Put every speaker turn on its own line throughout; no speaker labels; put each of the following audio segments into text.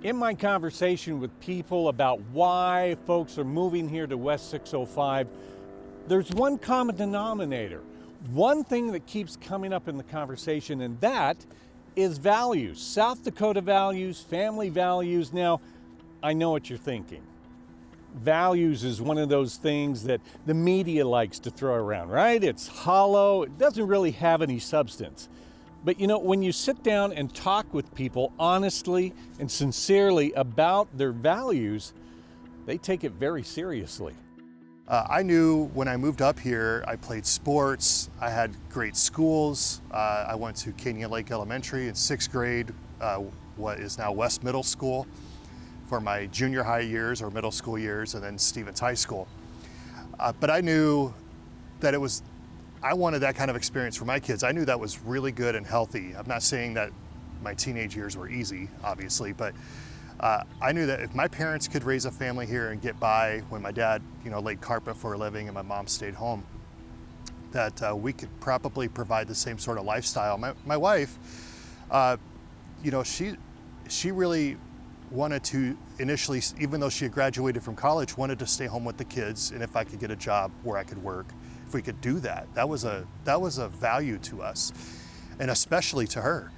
In my conversation with people about why folks are moving here to West 605, there's one common denominator, one thing that keeps coming up in the conversation, and that is values. South Dakota values, family values. Now, I know what you're thinking. Values is one of those things that the media likes to throw around, right? It's hollow, it doesn't really have any substance. But you know, when you sit down and talk with people honestly and sincerely about their values, they take it very seriously.
I knew when I moved up here, I played sports, I had great schools. I went to Canyon Lake Elementary in 6th grade, what is now West Middle School, for my junior high years or middle school years, and then Stevens High School. But I knew that I wanted that kind of experience for my kids. I knew that was really good and healthy. I'm not saying that my teenage years were easy, obviously, but I knew that if my parents could raise a family here and get by when my dad, laid carpet for a living and my mom stayed home, that we could probably provide the same sort of lifestyle. My wife, she really wanted to initially, even though she had graduated from college, wanted to stay home with the kids, and if I could get a job where I could work, if we could do that, that was a value to us, and especially to her.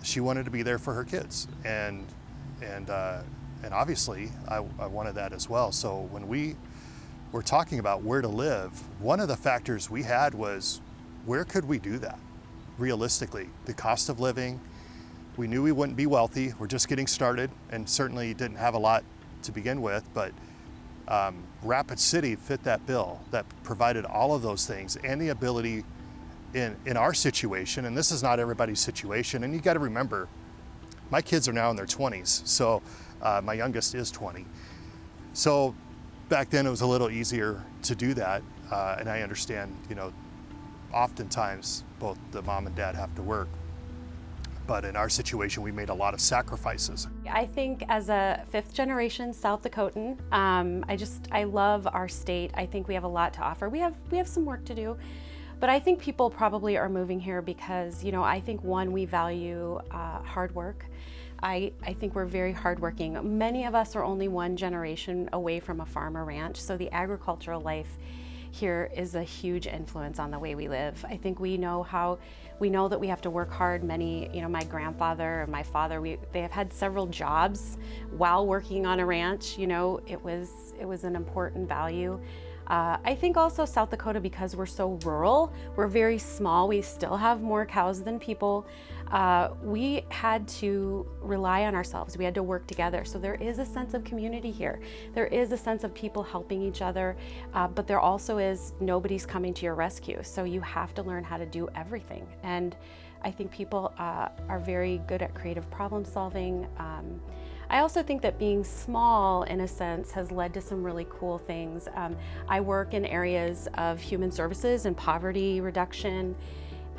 She wanted to be there for her kids, and obviously I wanted that as well. So when we were talking about where to live, one of the factors we had was, where could we do that realistically? The cost of living, we knew we wouldn't be wealthy, we're just getting started, and certainly didn't have a lot to begin with, but Rapid City fit that bill, that provided all of those things and the ability in our situation, and this is not everybody's situation, and you got to remember, my kids are now in their 20s, so my youngest is 20. So back then it was a little easier to do that, and I understand, oftentimes both the mom and dad have to work. But in our situation, we made a lot of sacrifices.
I think as a 5th generation South Dakotan, I love our state. I think we have a lot to offer. We have some work to do, but I think people probably are moving here because, I think we value hard work. I think we're very hardworking. Many of us are only one generation away from a farm or ranch, so the agricultural life here is a huge influence on the way we live. I think we know that we have to work hard. Many, my grandfather and my father, they have had several jobs while working on a ranch. It was an important value. I think also South Dakota, because we're so rural, we're very small, we still have more cows than people. We had to rely on ourselves. We had to work together. So there is a sense of community here. There is a sense of people helping each other, but there also is nobody's coming to your rescue. So you have to learn how to do everything. And I think people are very good at creative problem solving. I also think that being small, in a sense, has led to some really cool things. I work in areas of human services and poverty reduction,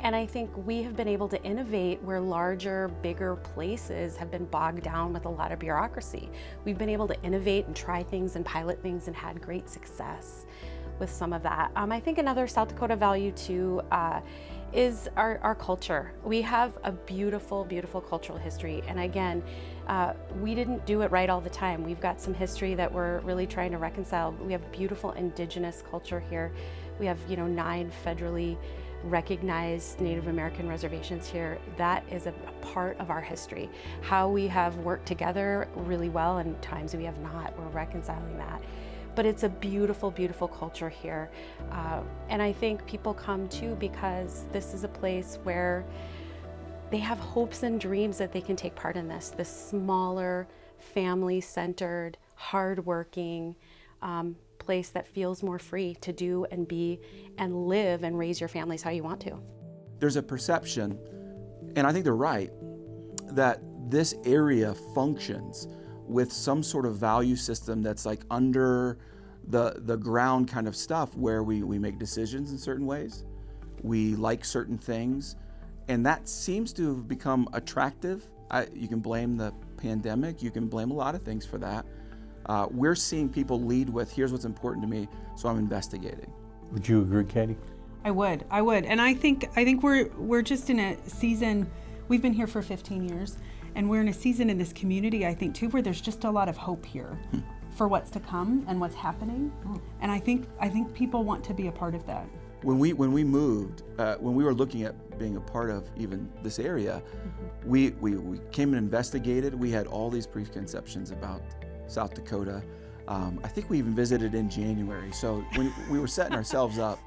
and I think we have been able to innovate where larger, bigger places have been bogged down with a lot of bureaucracy. We've been able to innovate and try things and pilot things and had great success with some of that. I think another South Dakota value too is our culture. We have a beautiful, beautiful cultural history, and again, we didn't do it right all the time. We've got some history that we're really trying to reconcile. We have beautiful indigenous culture here. We have 9 federally recognized Native American reservations here. That is a part of our history. How we have worked together really well, and times we have not. We're reconciling that. But it's a beautiful, beautiful culture here. And I think people come too because this is a place where they have hopes and dreams that they can take part in this smaller, family-centered, hardworking place that feels more free to do and be and live and raise your families how you want to.
There's a perception, and I think they're right, that this area functions with some sort of value system that's like under the ground kind of stuff where we make decisions in certain ways, we like certain things, and that seems to have become attractive. You can blame the pandemic, you can blame a lot of things for that. We're seeing people lead with, here's what's important to me, so I'm investigating.
Would you agree, Katie?
I would, and I think we're just in a season. We've been here for 15 years, And we're in a season in this community, I think, too, where there's just a lot of hope here for what's to come and what's happening. And I think people want to be a part of that.
When we moved, when we were looking at being a part of even this area, we came and investigated. We had all these preconceptions about South Dakota. I think we even visited in January. So we were setting ourselves up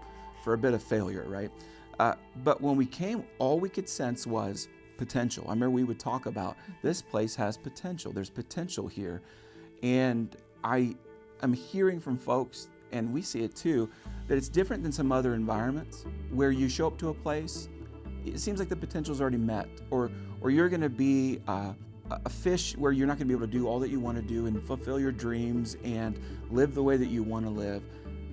for a bit of failure, right? But when we came, all we could sense was potential. I remember we would talk about this place has potential. There's potential here. And I am hearing from folks, and we see it too, that it's different than some other environments where you show up to a place, it seems like the potential's already met, or you're gonna be a fish where you're not gonna be able to do all that you wanna do and fulfill your dreams and live the way that you wanna live.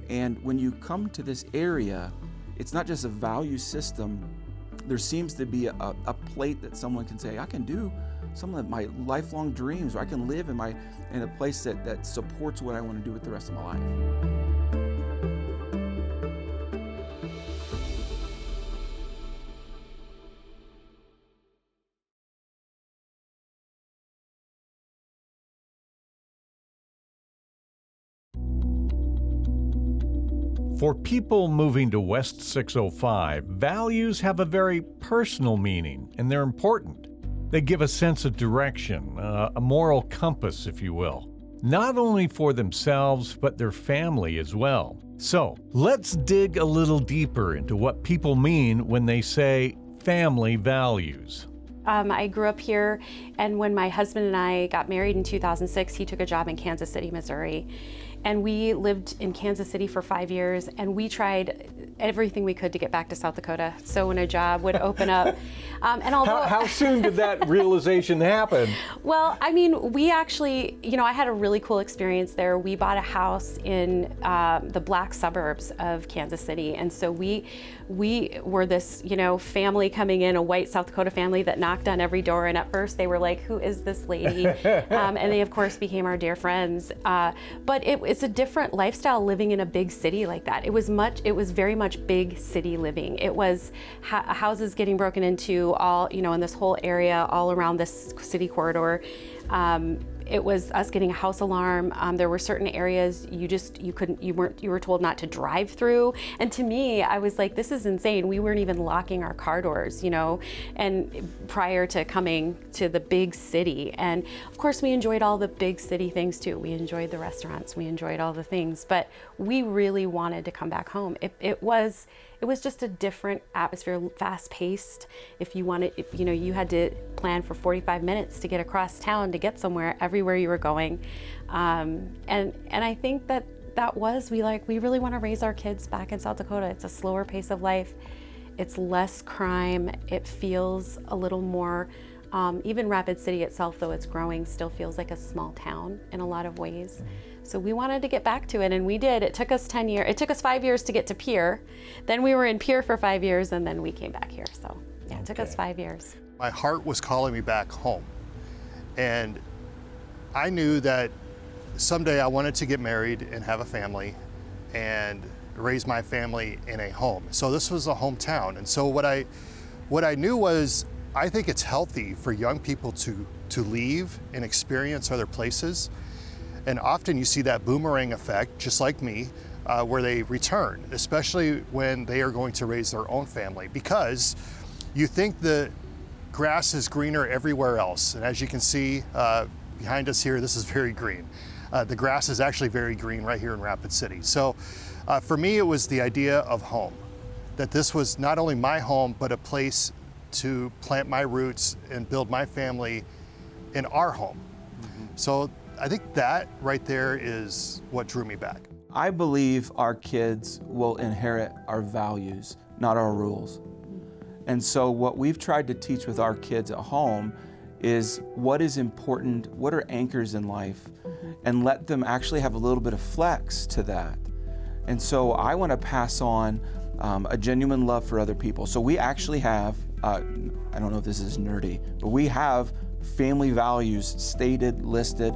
And when you come to this area, it's not just a value system. There seems to be a plate that someone can say, I can do some of my lifelong dreams, or I can live in a place that supports what I want to do with the rest of my life.
For people moving to West 605, values have a very personal meaning, and they're important. They give a sense of direction, a moral compass, if you will, not only for themselves, but their family as well. So let's dig a little deeper into what people mean when they say family values.
I grew up here, and when my husband and I got married in 2006, he took a job in Kansas City, Missouri. And we lived in Kansas City for 5 years, and we tried everything we could to get back to South Dakota. So when a job would open up, and although
how soon did that realization happen?
Well, I mean, we actually, I had a really cool experience there. We bought a house in the black suburbs of Kansas City, and so we were this, family coming in, a white South Dakota family that knocked on every door. And at first they were like, "Who is this lady?" And they, of course, became our dear friends. But it's a different lifestyle living in a big city like that. It was very much big city living. It was houses getting broken into all, in this whole area, all around this city corridor. It was us getting a house alarm. There were certain areas you were told not to drive through. And to me, I was like, this is insane. We weren't even locking our car doors, and prior to coming to the big city. And of course, we enjoyed all the big city things too. We enjoyed the restaurants, we enjoyed all the things, but we really wanted to come back home. It was just a different atmosphere, fast paced. If you wanted, you had to plan for 45 minutes to get across town to get somewhere, everywhere you were going. And I think we really want to raise our kids back in South Dakota. It's a slower pace of life. It's less crime. It feels a little more, even Rapid City itself, though it's growing, still feels like a small town in a lot of ways. So we wanted to get back to it, and we did. It took us 10 years. It took us 5 years to get to Pierre. Then we were in Pierre for 5 years, and then we came back here. So yeah, it took us 5 years.
My heart was calling me back home. And I knew that someday I wanted to get married and have a family and raise my family in a home. So this was a hometown. And so what I knew was, I think it's healthy for young people to leave and experience other places. And often you see that boomerang effect, just like me, where they return, especially when they are going to raise their own family, because you think the grass is greener everywhere else. And as you can see behind us here, this is very green. The grass is actually very green right here in Rapid City. So for me, it was the idea of home, that this was not only my home, but a place to plant my roots and build my family in our home. So I think that right there is what drew me back.
I believe our kids will inherit our values, not our rules. And so what we've tried to teach with our kids at home is what is important, what are anchors in life, and let them actually have a little bit of flex to that. And so I want to pass on a genuine love for other people. So we actually have, I don't know if this is nerdy, but we have family values stated, listed,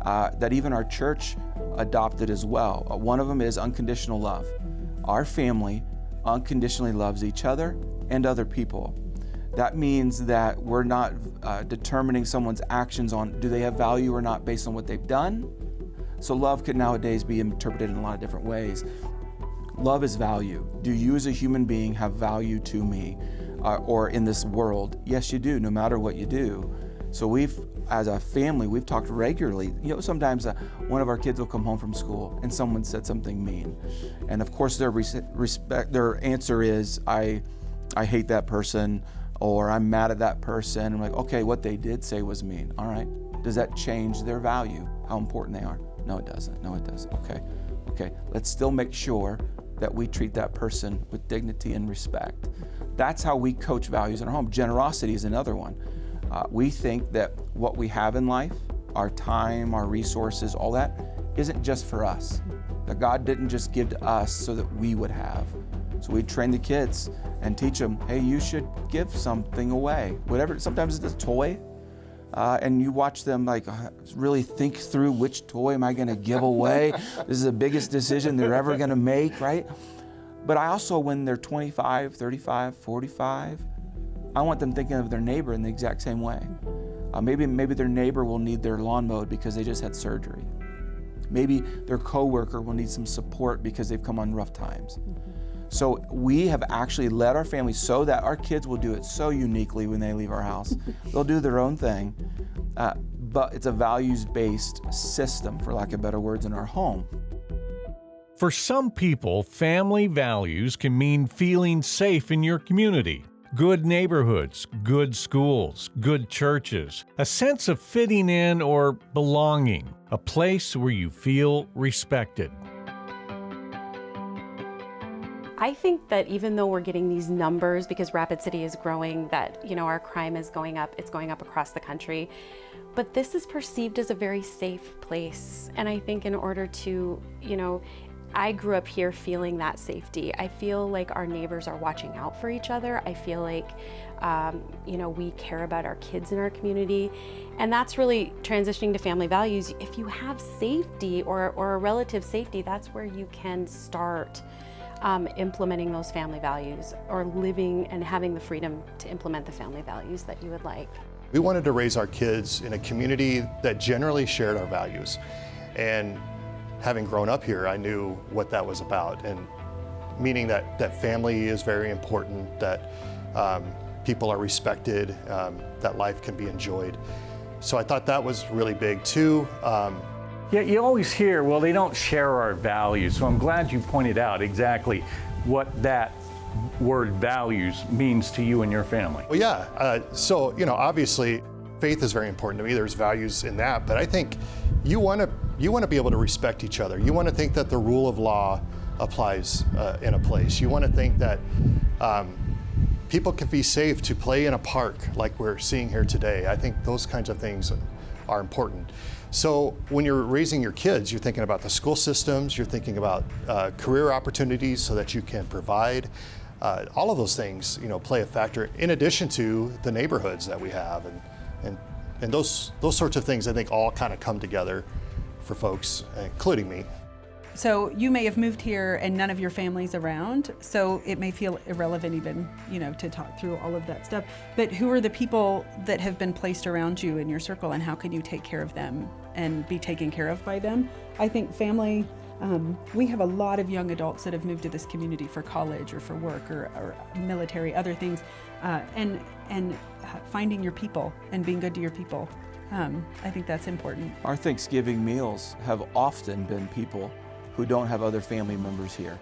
that even our church adopted as well. One of them is unconditional love. Our family unconditionally loves each other and other people. That means that we're not determining someone's actions on do they have value or not based on what they've done. So love could nowadays be interpreted in a lot of different ways. Love is value. Do you as a human being have value to me or in this world? Yes, you do, no matter what you do. So we've, as a family, we've talked regularly. You know, sometimes one of our kids will come home from school and someone said something mean. And of course their answer is, I hate that person, or I'm mad at that person. I'm like, okay, what they did say was mean. All right, does that change their value, how important they are? No, it doesn't. No, it doesn't. Okay, let's still make sure that we treat that person with dignity and respect. That's how we coach values in our home. Generosity is another one. We think that what we have in life, our time, our resources, all that, isn't just for us. That God didn't just give to us so that we would have. So we train the kids and teach them, hey, you should give something away. Whatever, sometimes it's a toy. And you watch them like really think through which toy am I gonna give away? This is the biggest decision they're ever gonna make, right? But I also, when they're 25, 35, 45, I want them thinking of their neighbor in the exact same way. Maybe their neighbor will need their lawn mowed because they just had surgery. Maybe their coworker will need some support because they've come on rough times. So we have actually led our family so that our kids will do it so uniquely when they leave our house. They'll do their own thing, but it's a values-based system, for lack of better words, in our home.
For some people, family values can mean feeling safe in your community. Good neighborhoods, good schools, good churches, a sense of fitting in or belonging, a place where you feel respected.
I think that even though we're getting these numbers, because Rapid City is growing, that, you know, our crime is going up, it's going up across the country, but this is perceived as a very safe place. And I think in order to, you know, I grew up here feeling that safety. I feel like our neighbors are watching out for each other. I feel like, you know, we care about our kids in our community. And that's really transitioning to family values. If you have safety or a relative safety, that's where you can start implementing those family values, or living and having the freedom to implement the family values that you would like.
We wanted to raise our kids in a community that generally shared our values. And having grown up here, I knew what that was about, and meaning that family is very important, that people are respected, that life can be enjoyed. So I thought that was really big too.
Yeah, you always hear, well, they don't share our values. So I'm glad you pointed out exactly what that word values means to you and your family.
Well, yeah, so, you know, obviously faith is very important to me. There's values in that, but I think you want to be able to respect each other. You want to think that the rule of law applies in a place. You want to think that people can be safe to play in a park like we're seeing here today. I think those kinds of things are important. So when you're raising your kids, you're thinking about the school systems, you're thinking about career opportunities so that you can provide. All of those things, you know, play a factor in addition to the neighborhoods that we have, and those sorts of things I think all kind of come together for folks, including me.
So you may have moved here and none of your family's around, so it may feel irrelevant even, you know, to talk through all of that stuff. But who are the people that have been placed around you in your circle, and how can you take care of them and be taken care of by them? I think family, we have a lot of young adults that have moved to this community for college or for work or military, other things, and finding your people and being good to your people. I think that's important.
Our Thanksgiving meals have often been people who don't have other family members here.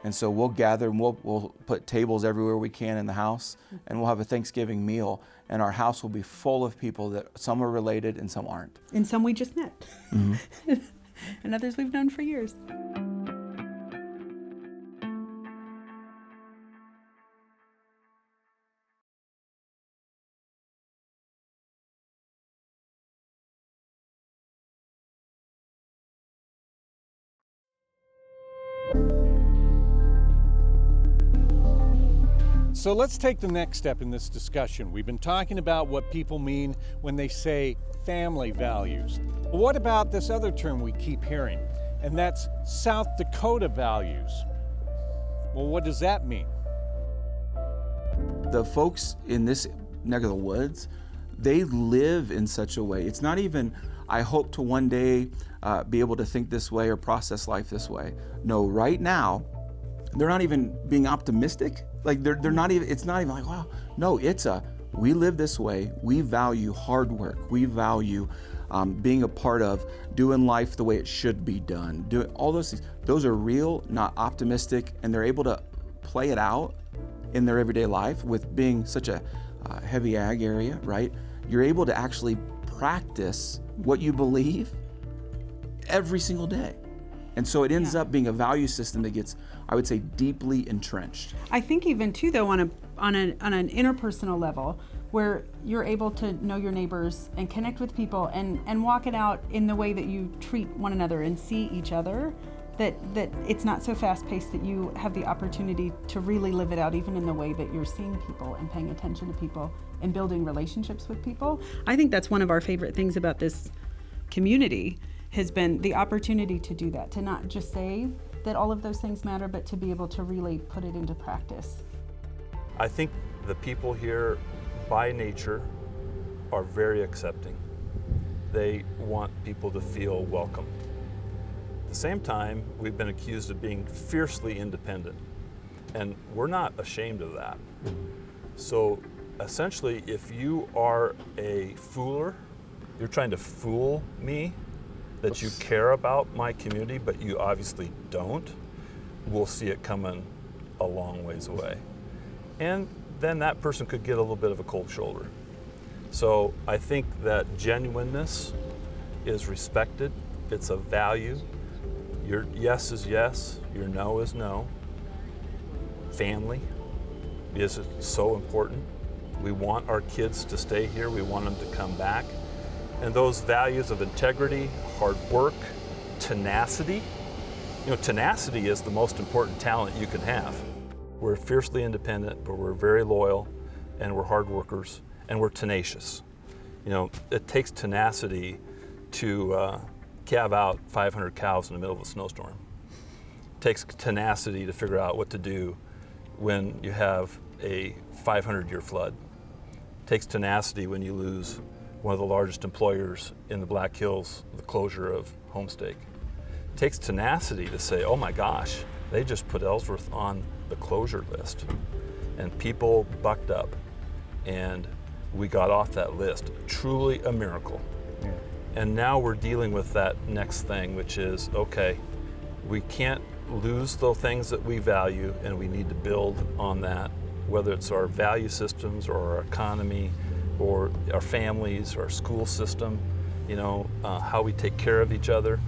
And so we'll gather and we'll put tables everywhere we can in the house, and we'll have a Thanksgiving meal, and our house will be full of people that some are related and some aren't.
And some we just met. And others we've known for years.
So let's take the next step in this discussion. We've been talking about what people mean when they say family values. But what about this other term we keep hearing, and that's South Dakota values? Well, what does that mean?
the folks in this neck of the woods, they live in such a way. It's not even, I hope to one day be able to think this way or process life this way. No, right now, they're not even being optimistic. Like they're not even, it's not even like, wow. No, it's we live this way. We value hard work. We value being a part of doing life the way it should be done. Doing all those things. Those are real, not optimistic, and they're able to play it out in their everyday life with being such a heavy ag area, right? You're able to actually practice what you believe every single day. And so it ends up being a value system that gets, I would say, deeply entrenched.
I think even too, though, on an interpersonal level, where you're able to know your neighbors and connect with people and walk it out in the way that you treat one another and see each other, that it's not so fast-paced, that you have the opportunity to really live it out even in the way that you're seeing people and paying attention to people and building relationships with people. I think that's one of our favorite things about this community, has been the opportunity to do that, to not just say that all of those things matter, but to be able to really put it into practice.
I think the people here by nature are very accepting. They want people to feel welcome. At the same time, we've been accused of being fiercely independent, and we're not ashamed of that. So essentially, if you are a fooler, you're trying to fool me that you care about my community, but you obviously don't, we'll see it coming a long ways away. And then that person could get a little bit of a cold shoulder. So I think that genuineness is respected, it's a value. Your yes is yes, your no is no. Family is so important. We want our kids to stay here, we want them to come back. And those values of integrity, hard work, tenacity. You know, tenacity is the most important talent you can have. We're fiercely independent, but we're very loyal, and we're hard workers, and we're tenacious. You know, it takes tenacity to calve out 500 cows in the middle of a snowstorm. It takes tenacity to figure out what to do when you have a 500-year flood. It takes tenacity when you lose one of the largest employers in the Black Hills, the closure of Homestake. It takes tenacity to say, oh my gosh, they just put Ellsworth on the closure list. And people bucked up and we got off that list. Truly a miracle. Yeah. And now we're dealing with that next thing, which is, okay, we can't lose the things that we value, and we need to build on that, whether it's our value systems or our economy, or our families, our school system, you know, how we take care of each other.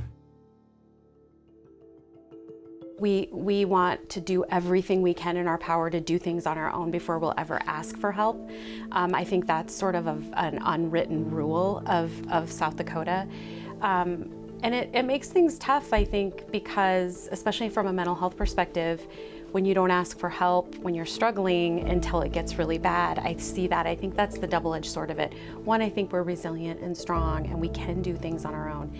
We want to do everything we can in our power to do things on our own before we'll ever ask for help. I think that's sort of an unwritten rule of South Dakota. And it makes things tough, I think, because especially from a mental health perspective, when you don't ask for help, when you're struggling until it gets really bad, I see that. I think that's the double-edged sword of it. One, I think we're resilient and strong and we can do things on our own.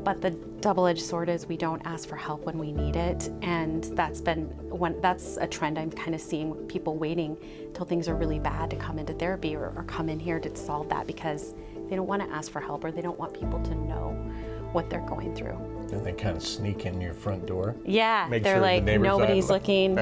But the double-edged sword is we don't ask for help when we need it. And that's a trend I'm kind of seeing, people waiting till things are really bad to come into therapy or come in here to solve that because they don't want to ask for help or they don't want people to know what they're going through.
And they kind of sneak in your front door.
Yeah,
Make
they're
sure
like,
the
nobody's looking.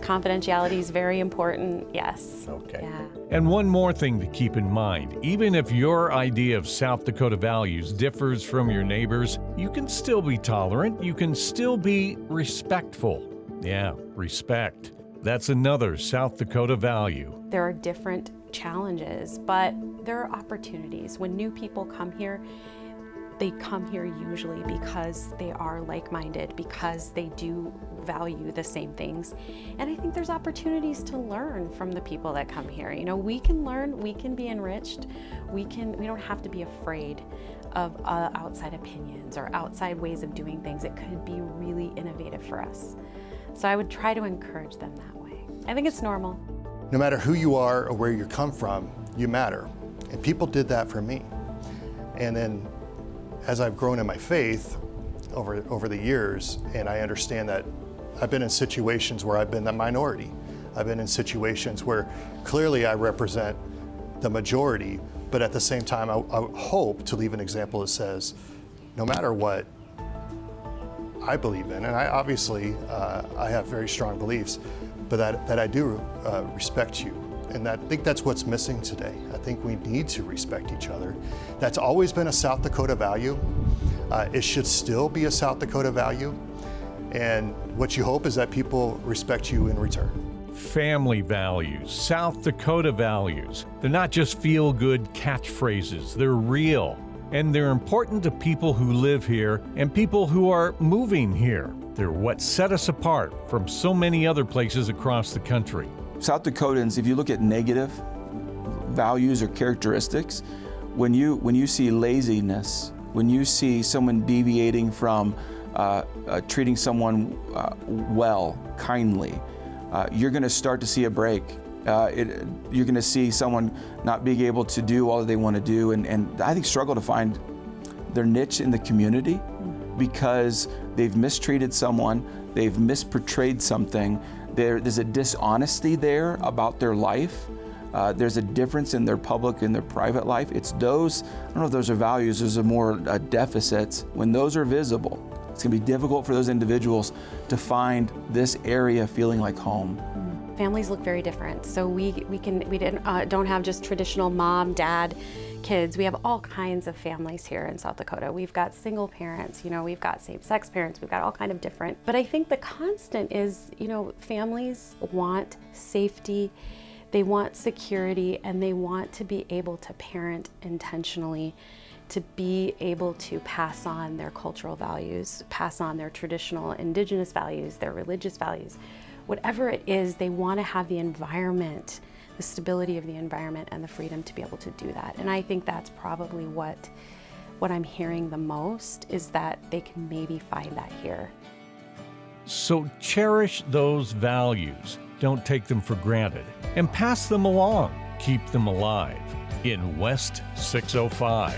Confidentiality is very important, yes.
Okay.
Yeah.
And one more thing to keep in mind, even if your idea of South Dakota values differs from your neighbors, you can still be tolerant, you can still be respectful. Yeah, respect. That's another South Dakota value.
There are different challenges, but there are opportunities. When new people come here, they come here usually because they are like-minded, because they do value the same things. And I think there's opportunities to learn from the people that come here. You know, we can learn, we can be enriched, we don't have to be afraid of outside opinions or outside ways of doing things. It could be really innovative for us. So I would try to encourage them that way. I think it's normal.
No matter who you are or where you come from, you matter. And people did that for me. And then as I've grown in my faith over the years, and I understand that I've been in situations where I've been the minority. I've been in situations where clearly I represent the majority, but at the same time, I hope to leave an example that says, no matter what I believe in, and I obviously I have very strong beliefs, but that I do respect you. And I think that's what's missing today. I think we need to respect each other. That's always been a South Dakota value. It should still be a South Dakota value. And what you hope is that people respect you in return.
Family values, South Dakota values. They're not just feel-good catchphrases, they're real. And they're important to people who live here and people who are moving here. They're what set us apart from so many other places across the country.
South Dakotans, if you look at negative values or characteristics, when you see laziness, when you see someone deviating from treating someone well, kindly, you're going to start to see a break. You're going to see someone not being able to do all that they want to do, and I think struggle to find their niche in the community because they've mistreated someone, they've misportrayed something. There's a dishonesty there about their life. There's a difference in their public and their private life. It's those, I don't know if those are values, those are more deficits. When those are visible, it's going to be difficult for those individuals to find this area feeling like home.
Families look very different. So we don't have just traditional mom, dad, kids. We have all kinds of families here in South Dakota. We've got single parents, we've got same-sex parents, we've got all kind of different. But I think the constant is, families want safety, they want security, and they want to be able to parent intentionally, to be able to pass on their cultural values, pass on their traditional indigenous values, their religious values. Whatever it is, they want to have the environment, the stability of the environment and the freedom to be able to do that. And I think that's probably what I'm hearing the most, is that they can maybe find that here.
So cherish those values. Don't take them for granted. And pass them along. Keep them alive. In West 605.